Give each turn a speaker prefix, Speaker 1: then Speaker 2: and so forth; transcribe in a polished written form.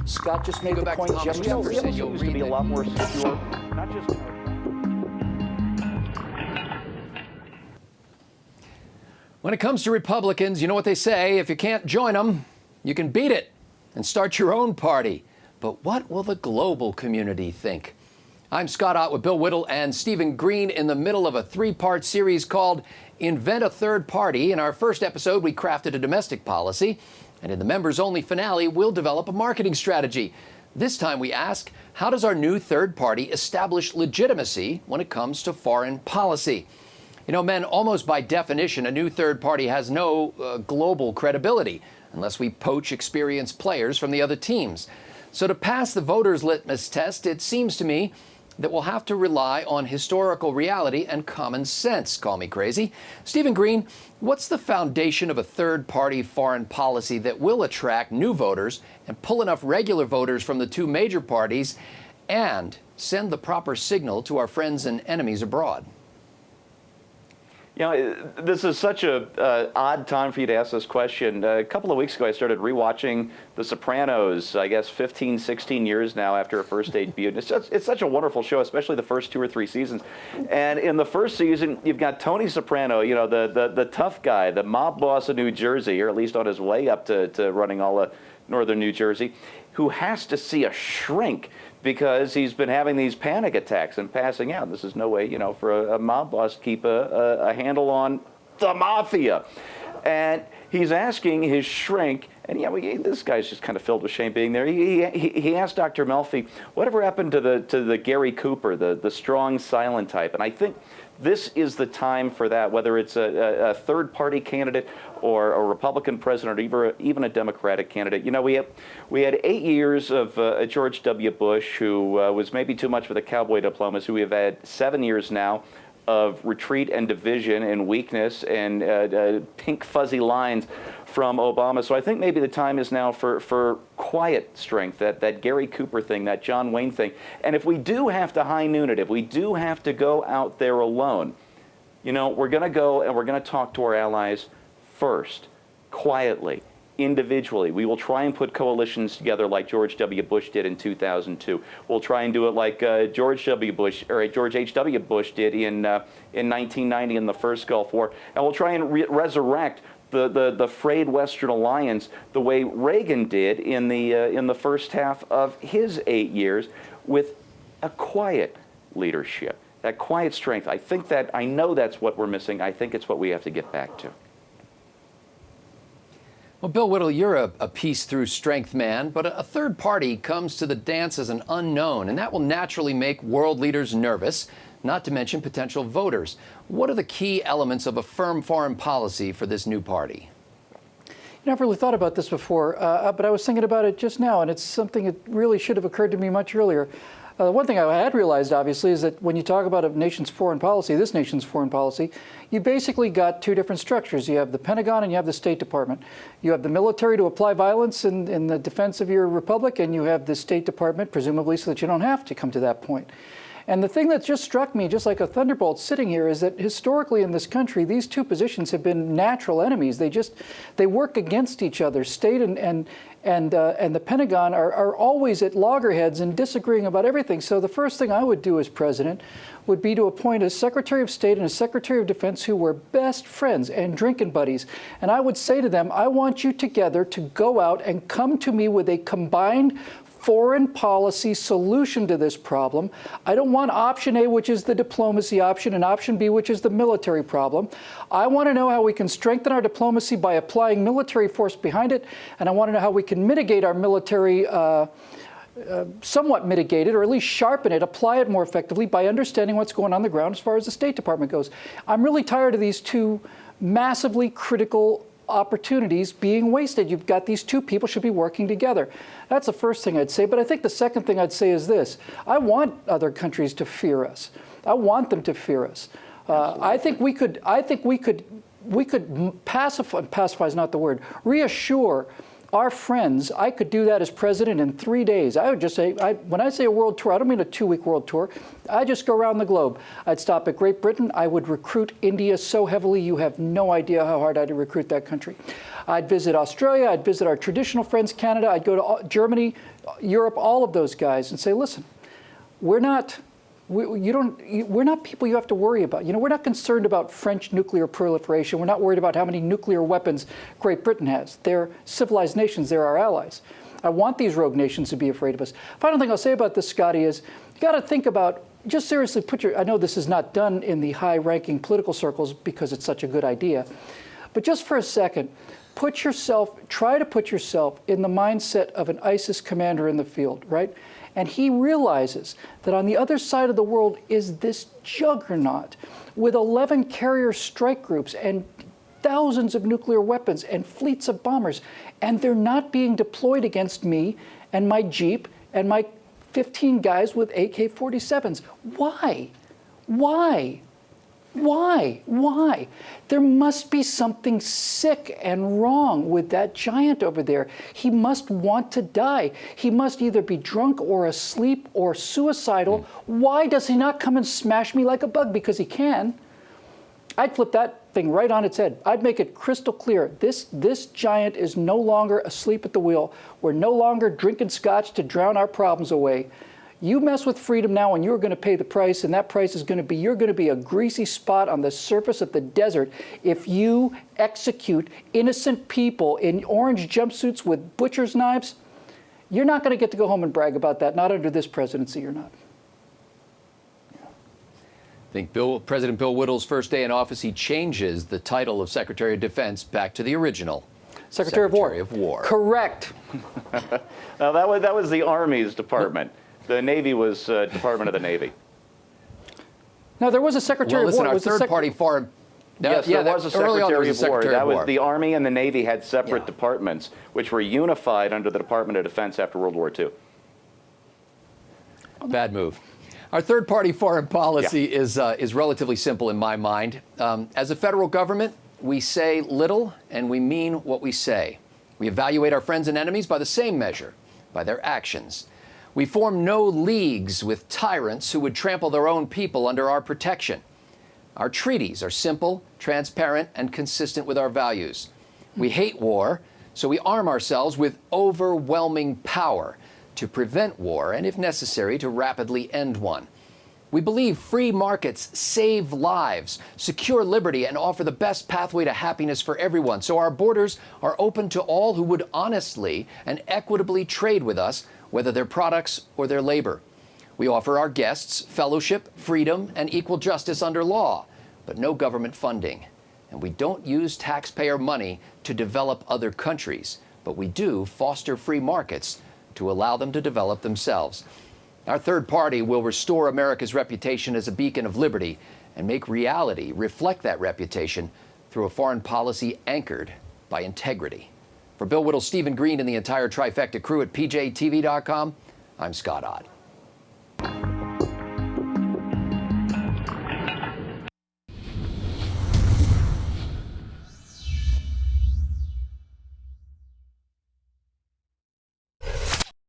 Speaker 1: Scott just made the point.
Speaker 2: Jeff Jefferson seems to be a lot more secure, not just.
Speaker 3: When it comes to Republicans, you know what they say, if you can't join them, you can beat it and start your own party. But what will the global community think? I'm Scott Ott with Bill Whittle and Stephen Green in the middle of a three-part series called Invent a Third Party. In our first episode, we crafted a domestic policy, and in the members-only finale, we'll develop a marketing strategy. This time we ask, how does our new third party establish legitimacy when it comes to foreign policy? You know, men, almost by definition, a new third party has no global credibility unless we poach experienced players from the other teams. So to pass the voters' litmus test, it seems to me that we'll have to rely on historical reality and common sense. Call me crazy. Stephen Green, what's the foundation of a third-party foreign policy that will attract new voters and pull enough regular voters from the two major parties and send the proper signal to our friends and enemies abroad?
Speaker 2: You know, this is such a odd time for you to ask this question. A couple of weeks ago, I started rewatching The Sopranos, I guess 15, 16 years now after it first debuted. It's such a wonderful show, especially the first 2 or 3 seasons. And in the first season, you've got Tony Soprano, you know, the tough guy, the mob boss of New Jersey, or at least on his way up to running all of northern New Jersey, who has to see a shrink because he's been having these panic attacks and passing out. This is no way, you know, for a mob boss to keep a handle on the mafia. And he's asking his shrink, and yeah, this guy's just kind of filled with shame being there. He asked Dr. Melfi, whatever happened to the Gary Cooper, the strong, silent type? And I think this is the time for that, whether it's a third-party candidate or a Republican president or even a Democratic candidate. You know, we had 8 years of George W. Bush, who was maybe too much with a cowboy diplomacy. We have had 7 years now of retreat and division and weakness and pink fuzzy lines from Obama. So I think maybe the time is now for quiet strength, that Gary Cooper thing, that John Wayne thing. And if we do have to high noon it, if we do have to go out there alone, you know, we're going to go and we're going to talk to our allies first, quietly, individually. We will try and put coalitions together like George W. Bush did in 2002. We'll try and do it like George H.W. Bush did in 1990 in the first Gulf War. And we'll try and resurrect the frayed Western alliance the way Reagan did in the first half of his 8 years with a quiet leadership, that quiet strength. I know that's what we're missing. I think it's what we have to get back to.
Speaker 3: Well, Bill Whittle, you're a peace through strength man, but a third party comes to the dance as an unknown, and that will naturally make world leaders nervous, not to mention potential voters. What are the key elements of a firm foreign policy for this new party?
Speaker 1: You know, I've really thought about this before, but I was thinking about it just now, and it's something that really should have occurred to me much earlier. One thing I had realized, obviously, is that when you talk about a nation's foreign policy, this nation's foreign policy, you basically got two different structures. You have the Pentagon and you have the State Department. You have the military to apply violence in the defense of your republic, and you have the State Department, presumably so that you don't have to come to that point. And the thing that just struck me, just like a thunderbolt sitting here, is that historically in this country, these two positions have been natural enemies. They work against each other. State and the Pentagon are always at loggerheads and disagreeing about everything. So the first thing I would do as president would be to appoint a Secretary of State and a Secretary of Defense who were best friends and drinking buddies. And I would say to them, I want you together to go out and come to me with a combined foreign policy solution to this problem. I don't want option A, which is the diplomacy option, and option B, which is the military problem. I want to know how we can strengthen our diplomacy by applying military force behind it, and I want to know how we can mitigate our military, somewhat mitigate it, or at least sharpen it, apply it more effectively by understanding what's going on the ground as far as the State Department goes. I'm really tired of these two massively critical opportunities being wasted. You've got these two people should be working together. That's the first thing I'd say. But I think the second thing I'd say is this. I want other countries to fear us. I want them to fear us. I think we could pacify is not the word, reassure our friends, I could do that as president in 3 days. I would just say, when I say a world tour, I don't mean a 2-week world tour. I just go around the globe. I'd stop at Great Britain. I would recruit India so heavily, you have no idea how hard I'd recruit that country. I'd visit Australia. I'd visit our traditional friends, Canada. I'd go to Germany, Europe, all of those guys, and say, listen, we're not people you have to worry about. We're not concerned about French nuclear proliferation. We're not worried about how many nuclear weapons Great Britain has. They're civilized nations. They're our allies. I want these rogue nations to be afraid of us. Final thing I'll say about this, Scotty, is you got to think about, just seriously I know this is not done in the high-ranking political circles because it's such a good idea, but just for a second, try to put yourself in the mindset of an ISIS commander in the field, right? And he realizes that on the other side of the world is this juggernaut with 11 carrier strike groups and thousands of nuclear weapons and fleets of bombers. And they're not being deployed against me and my Jeep and my 15 guys with AK-47s. Why? Why? Why? Why? There must be something sick and wrong with that giant over there. He must want to die. He must either be drunk or asleep or suicidal. Why does he not come and smash me like a bug? Because he can. I'd flip that thing right on its head. I'd make it crystal clear. This giant is no longer asleep at the wheel. We're no longer drinking scotch to drown our problems away. You mess with freedom now and you're going to pay the price, and that price is going to be, you're going to be a greasy spot on the surface of the desert if you execute innocent people in orange jumpsuits with butcher's knives. You're not going to get to go home and brag about that. Not under this presidency, you're not.
Speaker 3: I think President Bill Whittle's first day in office, he changes the title of Secretary of Defense back to the original.
Speaker 1: Secretary of War. Correct.
Speaker 2: Now, that was the Army's department. The Navy was Department of the Navy.
Speaker 1: No, there was a Secretary
Speaker 3: of War.
Speaker 1: Our
Speaker 3: third-party foreign...
Speaker 2: Yes, there was a Secretary of War. That was
Speaker 3: War.
Speaker 2: the Army and the Navy had separate departments, which were unified under the Department of Defense after World War II.
Speaker 3: Bad move. Our third-party foreign policy is relatively simple in my mind. As a federal government, we say little and we mean what we say. We evaluate our friends and enemies by the same measure, by their actions. We form no leagues with tyrants who would trample their own people under our protection. Our treaties are simple, transparent, and consistent with our values. We hate war, so we arm ourselves with overwhelming power to prevent war and, if necessary, to rapidly end one. We believe free markets save lives, secure liberty, and offer the best pathway to happiness for everyone. So our borders are open to all who would honestly and equitably trade with us, whether their products or their labor. We offer our guests fellowship, freedom, and equal justice under law, but no government funding. And we don't use taxpayer money to develop other countries, but we do foster free markets to allow them to develop themselves. Our third party will restore America's reputation as a beacon of liberty and make reality reflect that reputation through a foreign policy anchored by integrity. For Bill Whittle, Stephen Green, and the entire Trifecta crew at PJTV.com, I'm Scott Ott.